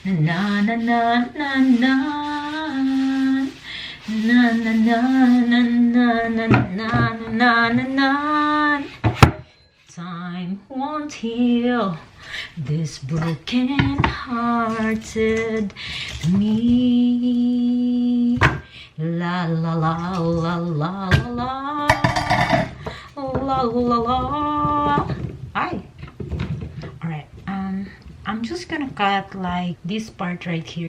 Na na na na na na na na na na na na na na na. Time won't heal this broken-hearted me. La la la la la la la la la. Hi. All right. I'm just gonna cut like this part right here.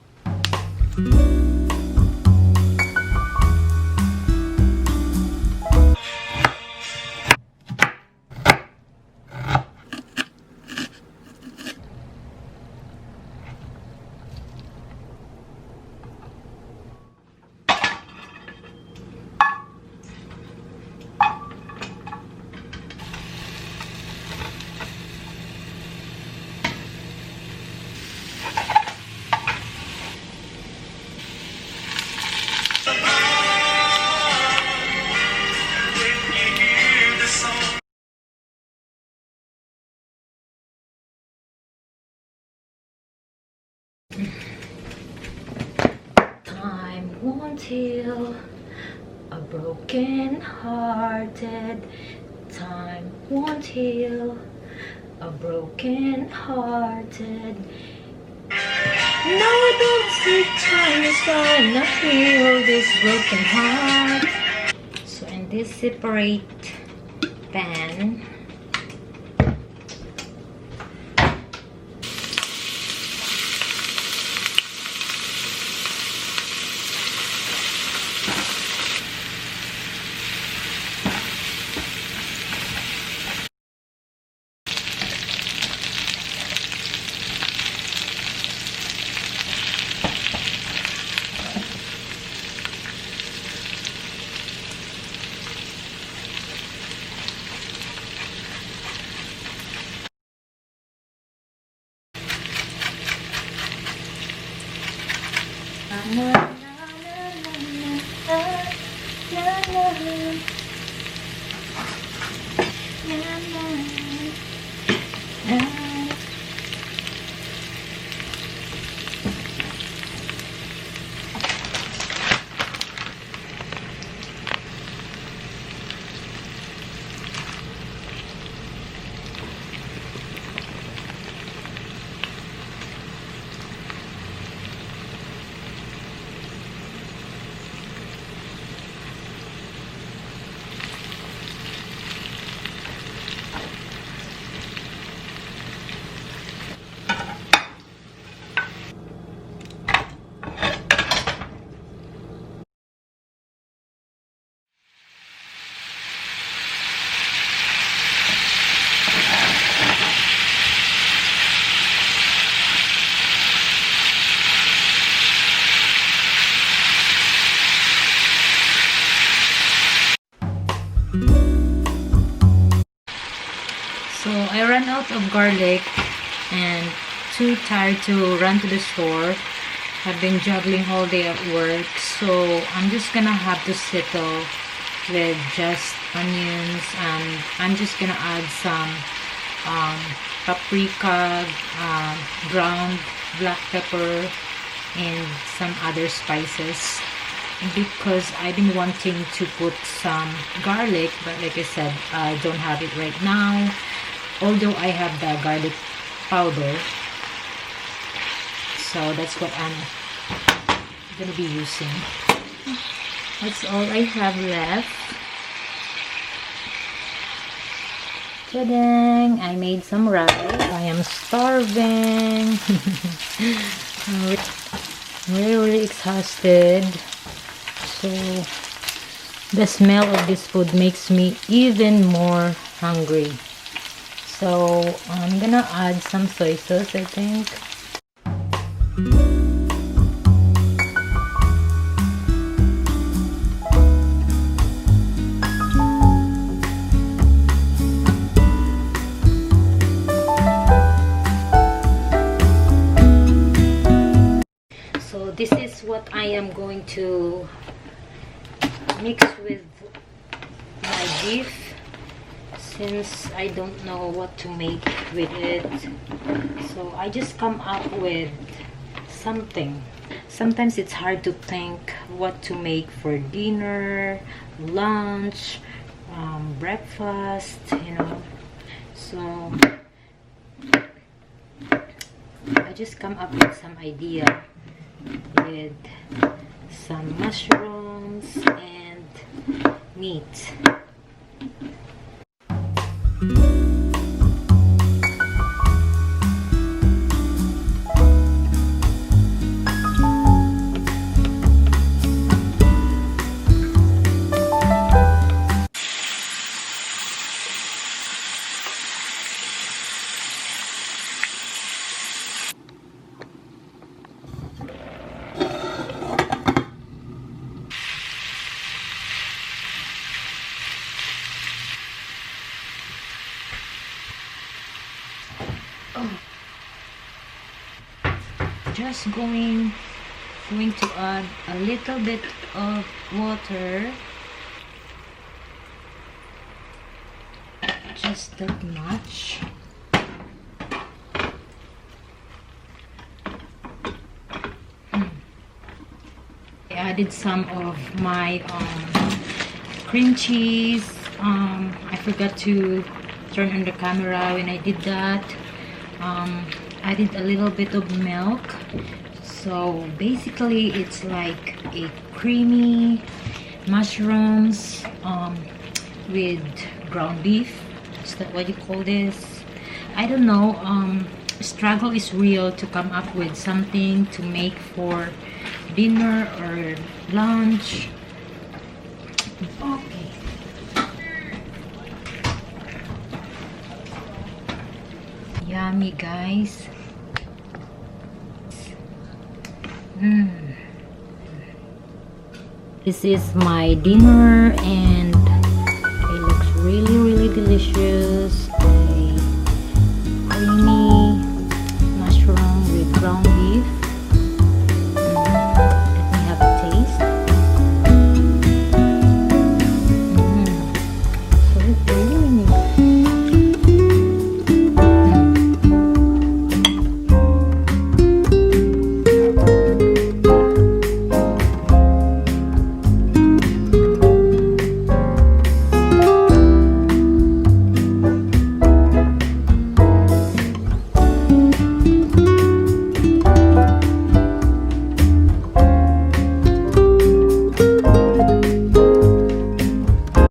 Time won't heal a broken-hearted. Time won't heal a broken-hearted. No, I don't think time is gonna heal this broken heart. So in this separate pan, so I ran out of garlic and too tired to run to the store. I've been juggling all day at work, so I'm just gonna have to settle with just onions, and I'm just gonna add some paprika, ground black pepper, and some other spices, because I've been wanting to put some garlic, but like I said, I don't have it right now, although I have the garlic powder. So that's what I'm gonna be using. That's all I have left. Ta-dang! I made some rice. I am starving. I'm really exhausted. So the smell of this food makes me even more hungry. So I'm gonna add some soy sauce, I think. So this is what I am going to mix with my beef. since I don't know what to make with it, so I just come up with something. Sometimes it's hard to think what to make for dinner, lunch, breakfast, you know. So I just come up with some idea with some mushrooms and meat. Just going to add a little bit of water, just that much. I added some of my cream cheese. I forgot to turn on the camera when I did that. Added a little bit of milk, so basically it's like a creamy mushrooms with ground beef. Is that what you call this? I don't know. Struggle is real to come up with something to make for dinner or lunch. Okay. Yummy, guys. This is my dinner and it looks really delicious.